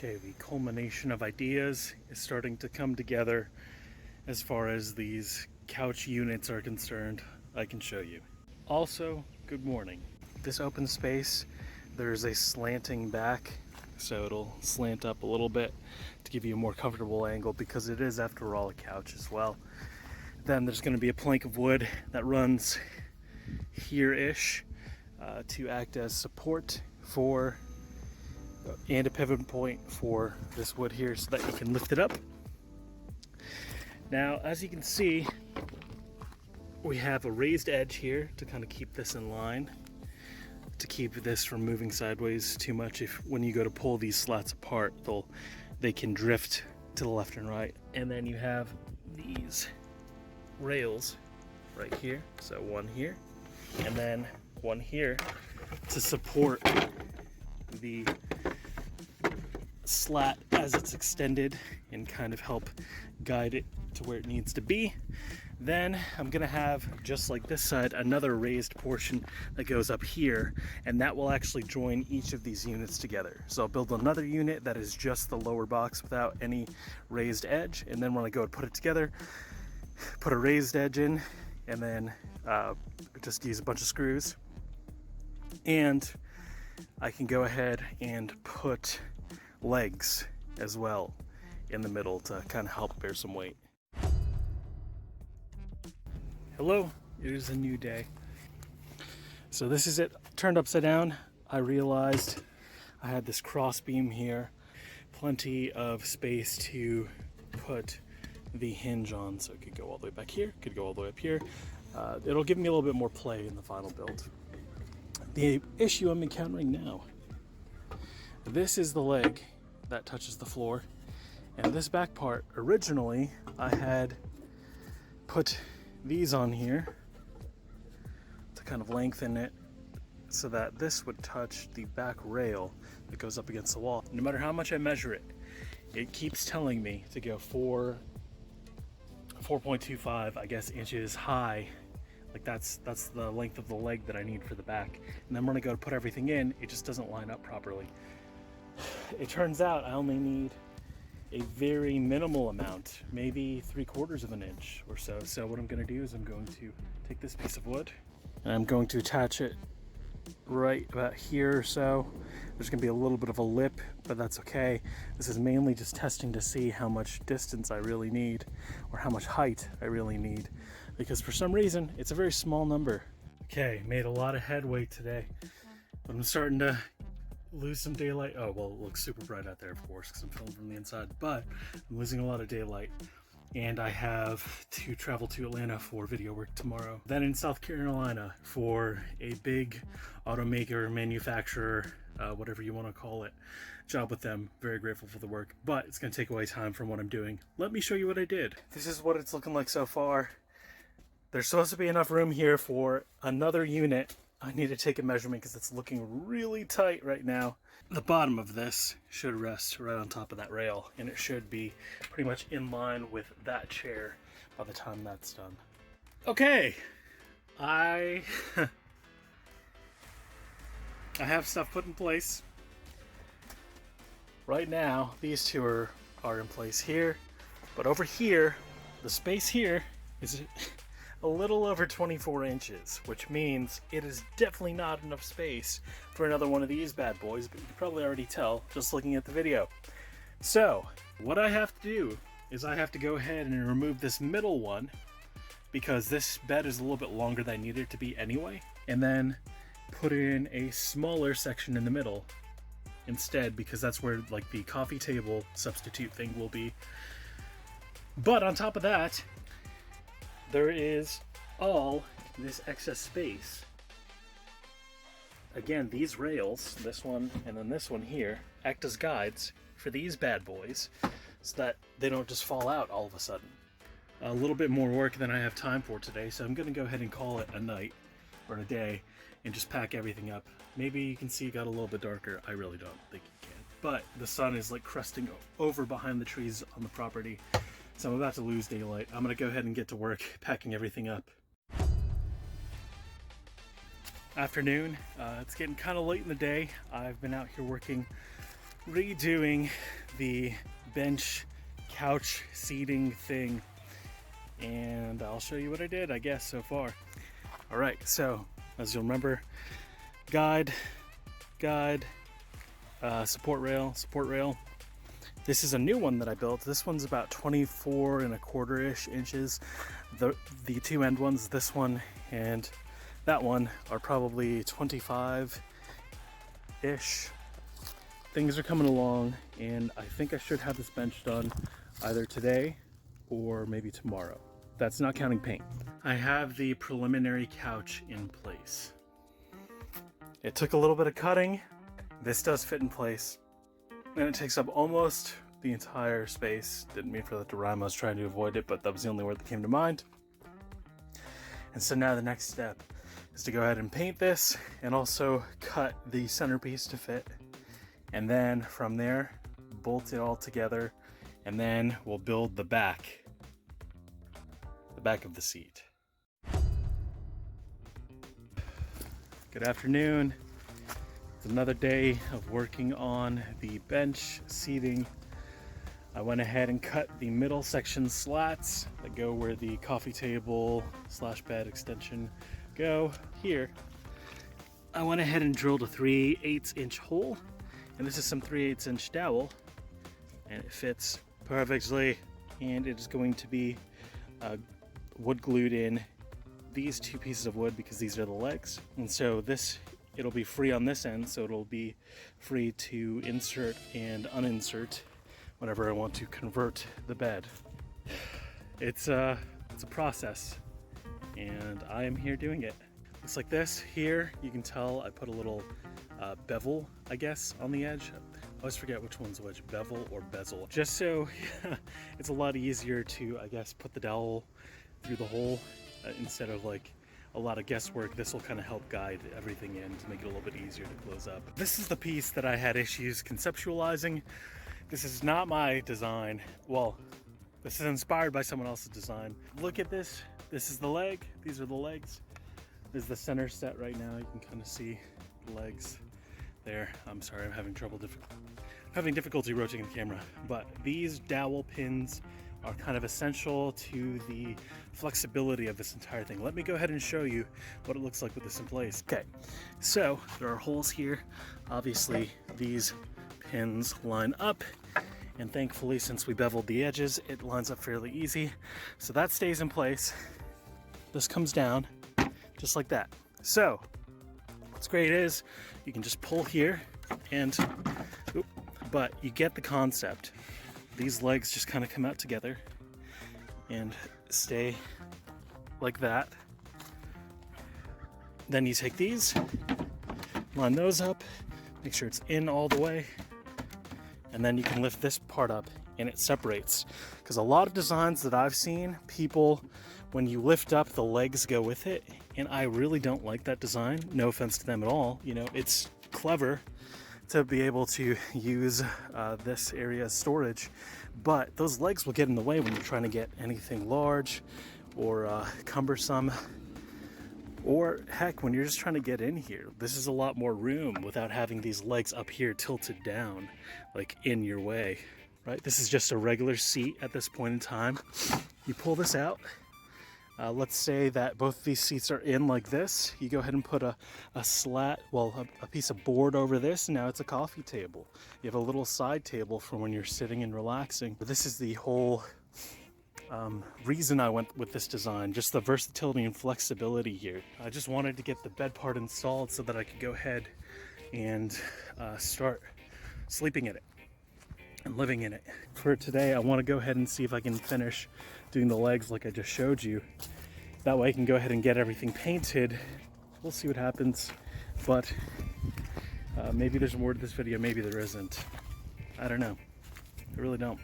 Okay, the culmination of ideas is starting to come together as far as these couch units are concerned. I can show you. Also, good morning. This open space, there's a slanting back, so it'll slant up a little bit to give you a more comfortable angle because it is, after all, a couch as well. Then there's going to be a plank of wood that runs here-ish to act as support for and a pivot point for this wood here so that you can lift it up. Now, as you can see, we have a raised edge here to kind of keep this in line, to keep this from moving sideways too much. If when you go to pull these slats apart, they can drift to the left and right. And then you have these rails right here, so one here and then one here to support the slat as it's extended and kind of help guide it to where it needs to be. Then I'm gonna have, just like this side, another raised portion that goes up here, and that will actually join each of these units together. So I'll build another unit that is just the lower box without any raised edge, and then when I go to put it together, put a raised edge in, and then just use a bunch of screws. And I can go ahead and put legs as well in the middle to kind of help bear some weight. Hello, it is a new day. So this is it turned upside down. I realized I had this cross beam here, plenty of space to put the hinge on, so it could go all the way back here, could go all the way up here. It'll give me a little bit more play in the final build. The issue I'm encountering now, this is the leg that touches the floor, and this back part, originally I had put these on here to kind of lengthen it so that this would touch the back rail that goes up against the wall. No matter how much I measure it, it keeps telling me to go 4.25, I guess, inches high. Like that's the length of the leg that I need for the back. And then when I go to put everything in, it just doesn't line up properly. It turns out I only need a very minimal amount, maybe 3/4 of an inch or so. So what I'm gonna do is I'm going to take this piece of wood and I'm going to attach it right about here or so. There's gonna be a little bit of a lip, but that's okay. This is mainly just testing to see how much distance I really need, or how much height I really need, because for some reason it's a very small number. Okay, made a lot of headway today, but I'm starting to lose some daylight. Oh, well, it looks super bright out there, of course, because I'm filming from the inside, but I'm losing a lot of daylight. And I have to travel to Atlanta for video work tomorrow. Then in South Carolina for a big automaker, manufacturer, whatever you want to call it, job with them. Very grateful for the work, but it's going to take away time from what I'm doing. Let me show you what I did. This is what it's looking like so far. There's supposed to be enough room here for another unit. I need to take a measurement because it's looking really tight right now. The bottom of this should rest right on top of that rail, and it should be pretty much in line with that chair by the time that's done. Okay, I have stuff put in place. Right now, these two are in place here, but over here, the space here is a little over 24 inches, which means it is definitely not enough space for another one of these bad boys, but you can probably already tell just looking at the video. So what I have to do is I have to go ahead and remove this middle one, because this bed is a little bit longer than I need it to be anyway, and then put in a smaller section in the middle instead, because that's where like the coffee table substitute thing will be. But on top of that, there is all this excess space. Again, these rails, this one and then this one here, act as guides for these bad boys so that they don't just fall out all of a sudden. A little bit more work than I have time for today, so I'm gonna go ahead and call it a night or a day and just pack everything up. Maybe you can see it got a little bit darker. I really don't think you can. But the sun is like crusting over behind the trees on the property. So I'm about to lose daylight. I'm gonna go ahead and get to work packing everything up. Afternoon, it's getting kind of late in the day. I've been out here working redoing the bench couch seating thing, and I'll show you what I did, I guess, so far. All right, so as you'll remember, guide, support rail. This is a new one that I built. This one's about 24.25-ish inches. The two end ones, this one and that one, are probably 25-ish. Things are coming along, and I think I should have this bench done either today or maybe tomorrow. That's not counting paint. I have the preliminary couch in place. It took a little bit of cutting. This does fit in place, and it takes up almost the entire space. Didn't mean for that to rhyme. I was trying to avoid it, but that was the only word that came to mind. And so now the next step is to go ahead and paint this and also cut the centerpiece to fit. And then from there, bolt it all together, and then we'll build the back of the seat. Good afternoon. It's another day of working on the bench seating. I went ahead and cut the middle section slats that go where the coffee table / bed extension go here. I went ahead and drilled a 3/8 inch hole, and this is some 3/8 inch dowel, and it fits perfectly, and it is going to be wood glued in these two pieces of wood because these are the legs. And so it'll be free on this end, so it'll be free to insert and uninsert whenever I want to convert the bed. It's a process, and I am here doing it. Looks like this. Here you can tell I put a little bevel, I guess, on the edge. I always forget which one's which, bevel or bezel. Just so it's a lot easier to, I guess, put the dowel through the hole instead of like a lot of guesswork. This will kind of help guide everything in to make it a little bit easier to close up. This is the piece that I had issues conceptualizing. This is not my design. Well, this is inspired by someone else's design. Look at this. This is the leg. These are the legs. This is the center set right now. You can kind of see the legs there. I'm sorry, I'm having difficulty rotating the camera, but these dowel pins are kind of essential to the flexibility of this entire thing. Let me go ahead and show you what it looks like with this in place. Okay, so there are holes here. Obviously, these pins line up, and thankfully, since we beveled the edges, it lines up fairly easy. So that stays in place. This comes down just like that. So what's great is you can just pull here and, but you get the concept. These legs just kind of come out together and stay like that. Then you take these, line those up, make sure it's in all the way, and then you can lift this part up and it separates. Because a lot of designs that I've seen, people, when you lift up, the legs go with it, and I really don't like that design. No offense to them at all. You know, it's clever to be able to use this area as storage, but those legs will get in the way when you're trying to get anything large or cumbersome, or heck, when you're just trying to get in here. This is a lot more room without having these legs up here tilted down, like in your way, right? This is just a regular seat at this point in time. You pull this out. Let's say that both of these seats are in like this. You go ahead and put a slat, well, a piece of board over this, and now it's a coffee table. You have a little side table for when you're sitting and relaxing. But this is the whole reason I went with this design, just the versatility and flexibility here. I just wanted to get the bed part installed so that I could go ahead and start sleeping in it and living in it. For today, I want to go ahead and see if I can finish doing the legs like I just showed you. That way I can go ahead and get everything painted. We'll see what happens, but maybe there's more to this video, maybe there isn't. I don't know. I really don't.